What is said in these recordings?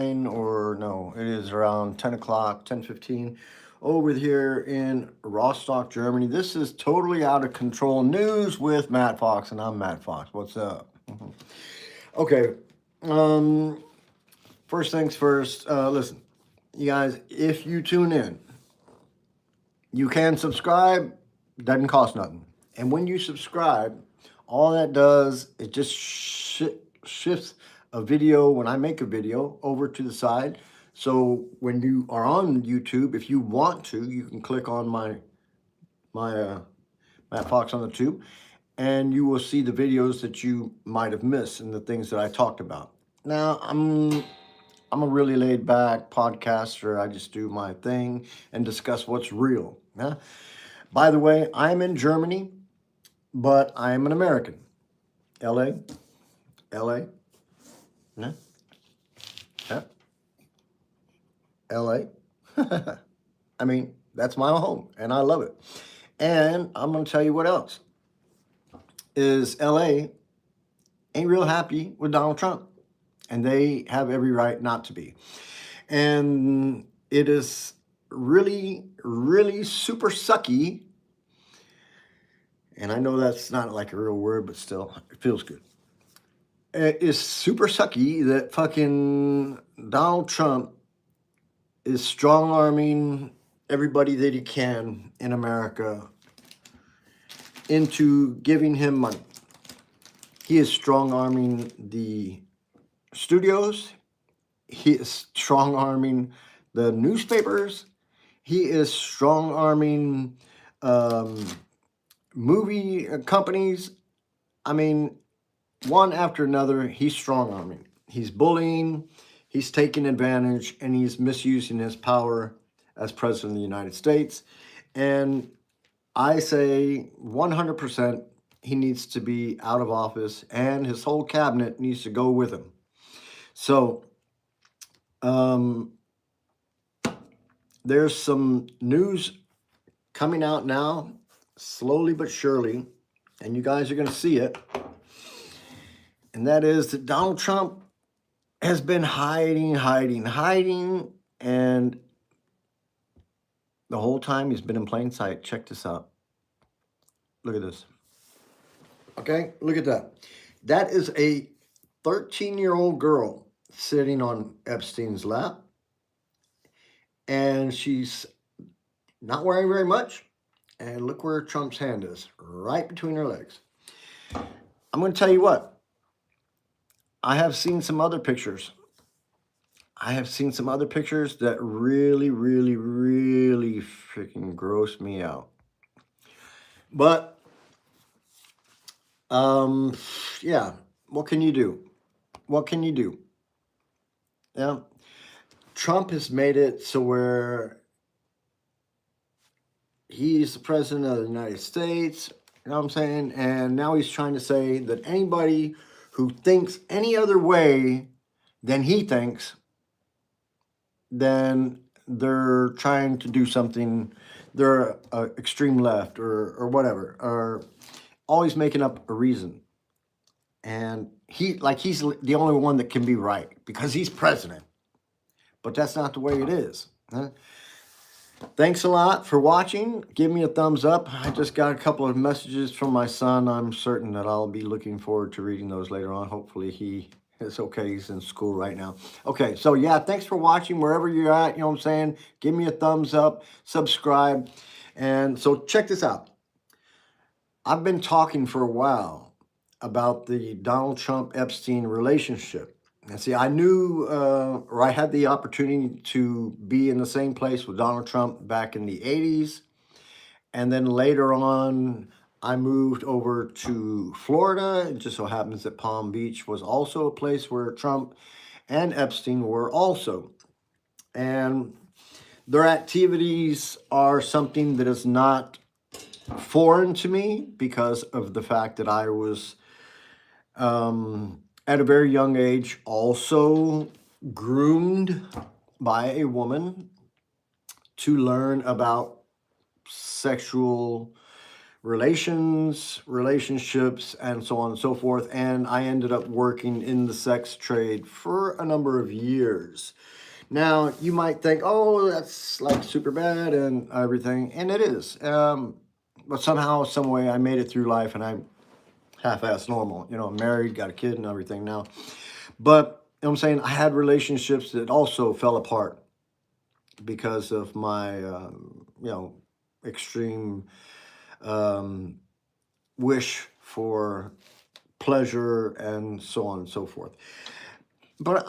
or no, it is around 10 o'clock, 10:15 over here in Rostock, Germany. This is totally out of control news with Matt Fox, and I'm Matt Fox. What's up? Okay, um, first things first, listen, you guys, if you tune in, you can subscribe, doesn't cost nothing. And when you subscribe, all that does is just shifts a video, when I make a video, over to the side. So when you are on YouTube, if you want to, you can click on my Matt Fox on the tube, and you will see the videos that you might have missed and the things that I talked about. Now, I'm a really laid back podcaster. I just do my thing and discuss what's real. Yeah? By the way, I'm in Germany, but I am an American. LA, LA, yeah, yeah, LA. I mean, that's my home and I love it. And I'm going to tell you what else is LA ain't real happy with Donald Trump, and they have every right not to be. And it is really, really super sucky. And I know that's not like a real word, but still, it feels good. It is super sucky that fucking Donald Trump is strong arming everybody that he can in America into giving him money. He is strong arming the studios. He is strong arming the newspapers. He is strong arming movie companies. I mean, one after another, he's strong arming. He's bullying, he's taking advantage, and he's misusing his power as president of the United States. And I say 100% he needs to be out of office, and his whole cabinet needs to go with him. So, there's some news coming out now, slowly but surely, and you guys are going to see it. And that is that Donald Trump has been hiding, and the whole time he's been in plain sight. Check this out. Look at this. Okay, look at that. That is a 13-year-old girl sitting on Epstein's lap, and she's not wearing very much. And look where Trump's hand is, right between her legs. I'm going to tell you what. I have seen some other pictures. That really, really, really freaking gross me out. But, yeah, what can you do? Yeah, Trump has made it so where he's the president of the United States, you know what I'm saying? And now he's trying to say that anybody who thinks any other way than he thinks, then they're trying to do something, they're extreme left or whatever, or always making up a reason. And he's the only one that can be right because he's president. But that's not the way it is. Huh? Thanks a lot for watching. Give me a thumbs up. I just got a couple of messages from my son. I'm certain that I'll be looking forward to reading those later on. Hopefully he is okay. He's in school right now. Okay, so yeah, thanks for watching wherever you're at. You know what I'm saying? Give me a thumbs up, subscribe. And so check this out. I've been talking for a while about the Donald Trump Epstein relationship. And see, I knew, or I had the opportunity to be in the same place with Donald Trump back in the 80s. And then later on, I moved over to Florida. It just so happens that Palm Beach was also a place where Trump and Epstein were also. And their activities are something that is not foreign to me because of the fact that I was at a very young age also groomed by a woman to learn about sexual relationships, and so on and so forth. And I ended up working in the sex trade for a number of years. Now, you might think, oh, that's like super bad and everything, and it is. But somehow, some way, I made it through life, and I'm half-ass normal. You know, I'm married, got a kid, and everything now. But you know what I'm saying, I had relationships that also fell apart because of my, extreme um, wish for pleasure and so on and so forth. But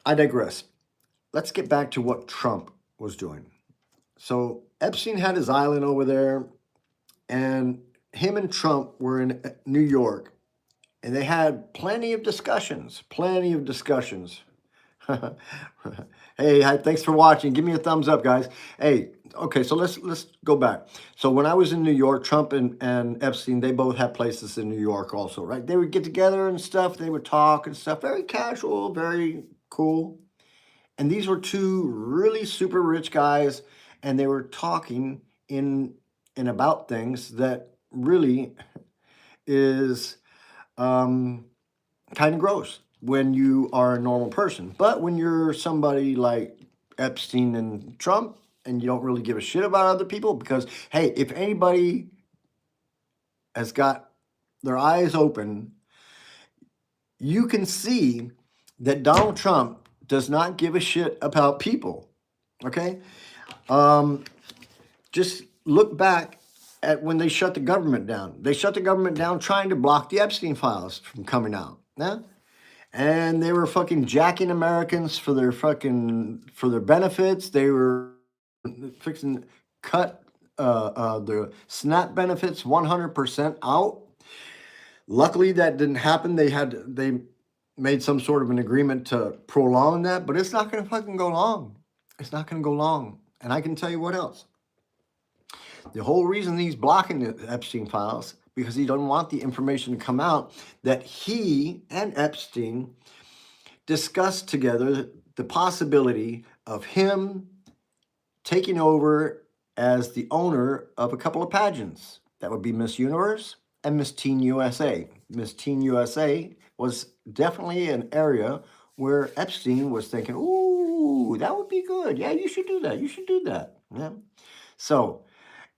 I digress. Let's get back to what Trump was doing. So Epstein had his island over there, and him and Trump were in New York, and they had plenty of discussions. Plenty of discussions. Hey, hi, thanks for watching. Give me a thumbs up, guys. Hey, okay, so let's go back. So when I was in New York, Trump and Epstein, they both had places in New York also, right? They would get together and stuff. They would talk and stuff. Very casual, very cool. And these were two really super rich guys, and they were talking in about things that really is kind of gross when you are a normal person. But when you're somebody like Epstein and Trump, and you don't really give a shit about other people, because hey, if anybody has got their eyes open, you can see that Donald Trump does not give a shit about people. Okay? Just look back at when they shut the government down. They shut the government down trying to block the Epstein files from coming out. Yeah? And they were fucking jacking Americans for their benefits. They were fixing cut the SNAP benefits 100% out. Luckily, that didn't happen. They made some sort of an agreement to prolong that, but it's not going to fucking go long. It's not going to go long. And I can tell you what else. The whole reason he's blocking the Epstein files because he doesn't want the information to come out that he and Epstein discussed together the possibility of him taking over as the owner of a couple of pageants. That would be Miss Universe and Miss Teen USA. Miss Teen USA was definitely an area where Epstein was thinking, ooh, that would be good. Yeah, you should do that. You should do that. Yeah. So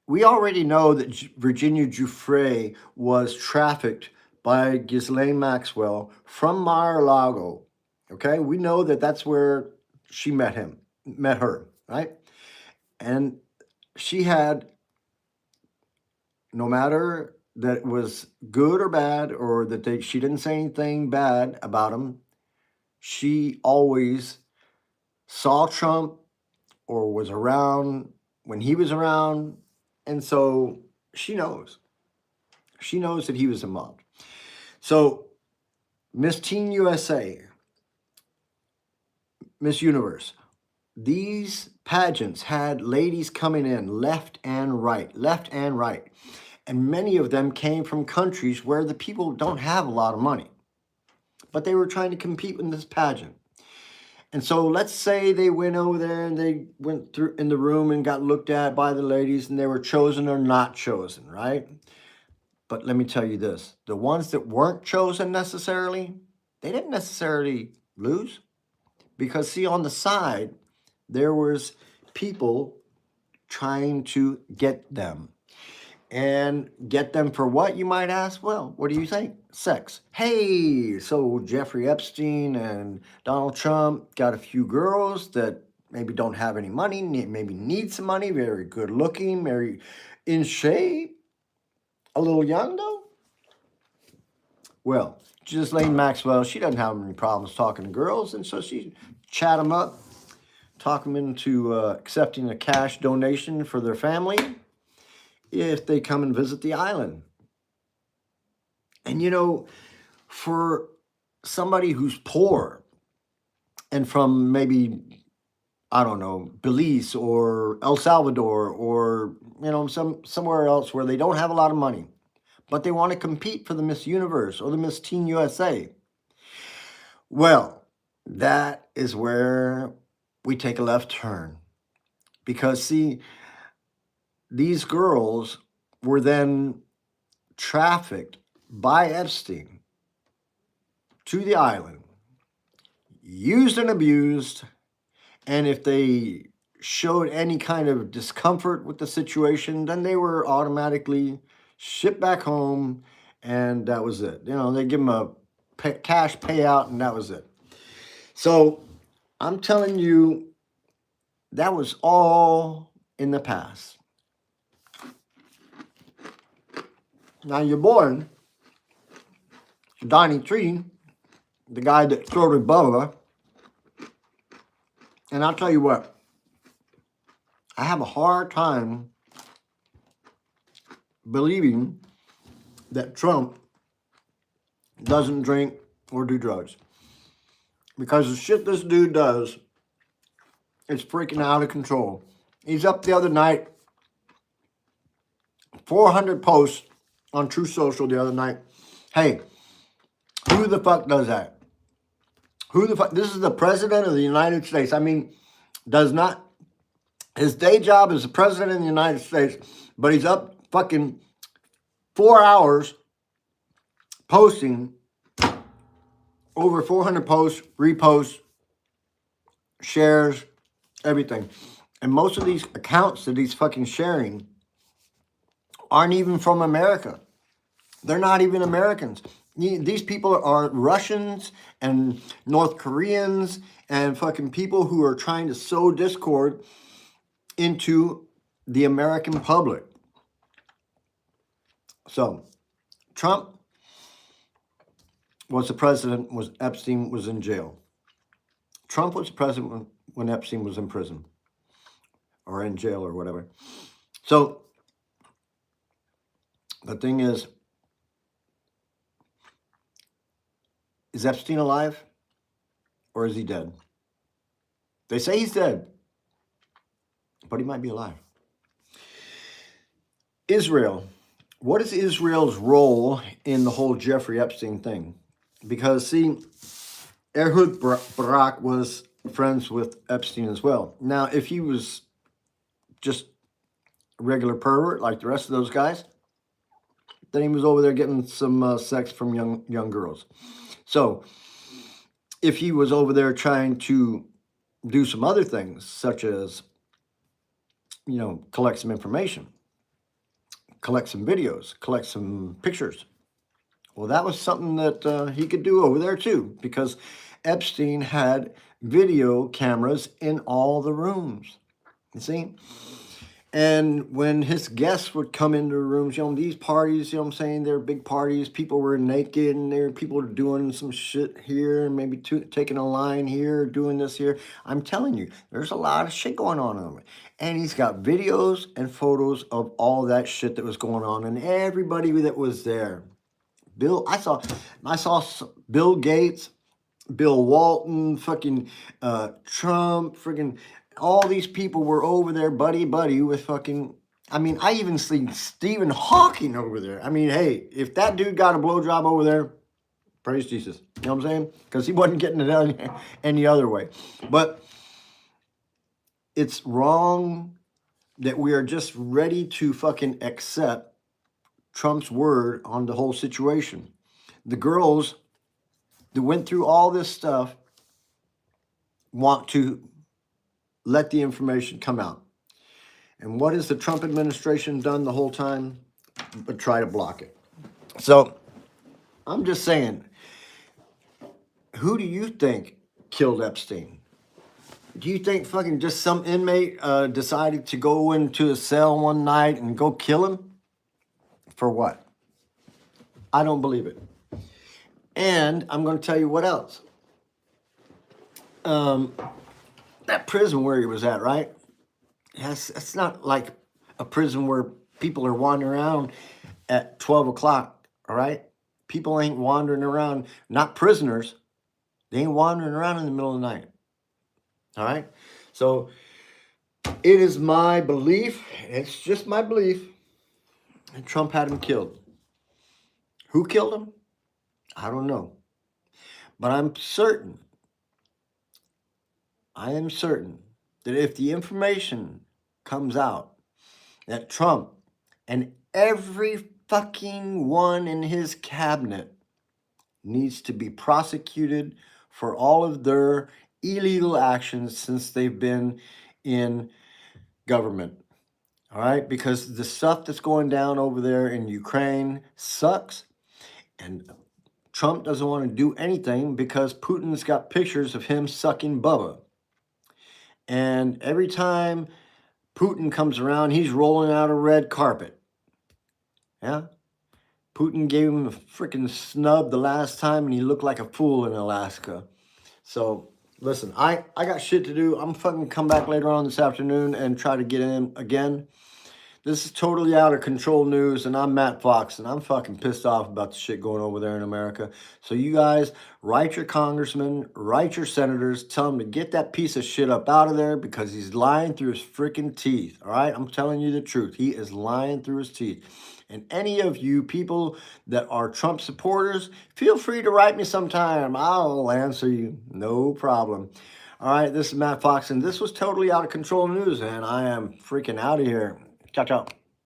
we already know that Virginia Giuffre was trafficked by Ghislaine Maxwell from Mar-a-Lago. Okay, we know that that's where she met her, right? And she had, no matter that it was good or bad, or that she didn't say anything bad about him, she always saw Trump or was around when he was around. And so she knows. She knows that he was involved. So Miss Teen USA, Miss Universe, these pageants had ladies coming in left and right. And many of them came from countries where the people don't have a lot of money. But they were trying to compete in this pageant. And so let's say they went over there and they went through in the room and got looked at by the ladies and they were chosen or not chosen, right? But let me tell you this, the ones that weren't chosen necessarily, they didn't necessarily lose. Because see, on the side, there was people trying to get them. And get them for what, you might ask? Well, what do you think? Sex. Hey, so Jeffrey Epstein and Donald Trump got a few girls that maybe don't have any money, maybe need some money, very good looking, very in shape, a little young though. Well, Ghislaine Maxwell, she doesn't have any problems talking to girls, and so she chat them up, talk them into accepting a cash donation for their family if they come and visit the island. And you know, for somebody who's poor and from maybe, I don't know, Belize or El Salvador or, somewhere else where they don't have a lot of money, but they want to compete for the Miss Universe or the Miss Teen USA. Well, that is where we take a left turn. Because see, these girls were then trafficked by Epstein to the island, used and abused, and if they showed any kind of discomfort with the situation, then they were automatically shipped back home, and that was it. They give them a cash payout, and that was it. So I'm telling you, that was all in the past. Now your boy, Donnie Tree, the guy that throated Bubba, and I'll tell you what, I have a hard time believing that Trump doesn't drink or do drugs. Because the shit this dude does is freaking out of control. He's up the other night, 400 posts on True Social the other night. Hey, who the fuck does that? Who the fuck? This is the president of the United States. I mean, his day job is the president of the United States, but he's up fucking 4 hours posting over 400 posts, reposts, shares, everything. And most of these accounts that he's fucking sharing aren't even from America. They're not even Americans. These people are Russians and North Koreans and fucking people who are trying to sow discord into the American public. So, Trump was the president, Epstein was in jail. Trump was the president when Epstein was in prison or in jail or whatever. So, the thing is Epstein alive or is he dead? They say he's dead, but he might be alive. Israel. What is Israel's role in the whole Jeffrey Epstein thing? Because, see, Ehud Barak was friends with Epstein as well. Now, if he was just a regular pervert like the rest of those guys, then he was over there getting some sex from young girls. So, if he was over there trying to do some other things, such as, collect some information, collect some videos, collect some pictures, well, that was something that he could do over there too, because Epstein had video cameras in all the rooms, you see? And when his guests would come into the rooms, these parties, what I'm saying, they're big parties, people were naked and people were doing some shit here and maybe taking a line here, doing this here. I'm telling you, there's a lot of shit going on over it. And he's got videos and photos of all that shit that was going on and everybody that was there. I saw Bill Gates, Bill Walton, fucking Trump, freaking all these people were over there, buddy with fucking. I mean, I even seen Stephen Hawking over there. I mean, hey, if that dude got a blowjob over there, praise Jesus. You know what I'm saying? Because he wasn't getting it any other way. But it's wrong that we are just ready to fucking accept Trump's word on the whole situation. The girls that went through all this stuff want to let the information come out. And what has the Trump administration done the whole time? But try to block it. So I'm just saying, who do you think killed Epstein? Do you think fucking just some inmate decided to go into a cell one night and go kill him? For what? I don't believe it. And I'm going to tell you what else. That prison where he was at, right? Yes, it's not like a prison where people are wandering around at 12 o'clock, all right? People ain't wandering around, not prisoners. They ain't wandering around in the middle of the night, all right? So it is my belief, it's just my belief, that Trump had him killed. Who killed him? I don't know. But I am certain that if the information comes out that Trump and every fucking one in his cabinet needs to be prosecuted for all of their illegal actions since they've been in government. All right, because the stuff that's going down over there in Ukraine sucks, and Trump doesn't want to do anything because Putin's got pictures of him sucking Bubba. And every time Putin comes around, he's rolling out a red carpet. Yeah? Putin gave him a freaking snub the last time and he looked like a fool in Alaska. So, listen, I got shit to do. I'm fucking come back later on this afternoon and try to get in again. This is totally out of control news, and I'm Matt Fox, and I'm fucking pissed off about the shit going over there in America. So you guys, write your congressmen, write your senators, tell them to get that piece of shit up out of there because he's lying through his freaking teeth, all right? I'm telling you the truth. He is lying through his teeth. And any of you people that are Trump supporters, feel free to write me sometime. I'll answer you, no problem. All right, this is Matt Fox, and this was totally out of control news, and I am freaking out of here. Ciao, ciao.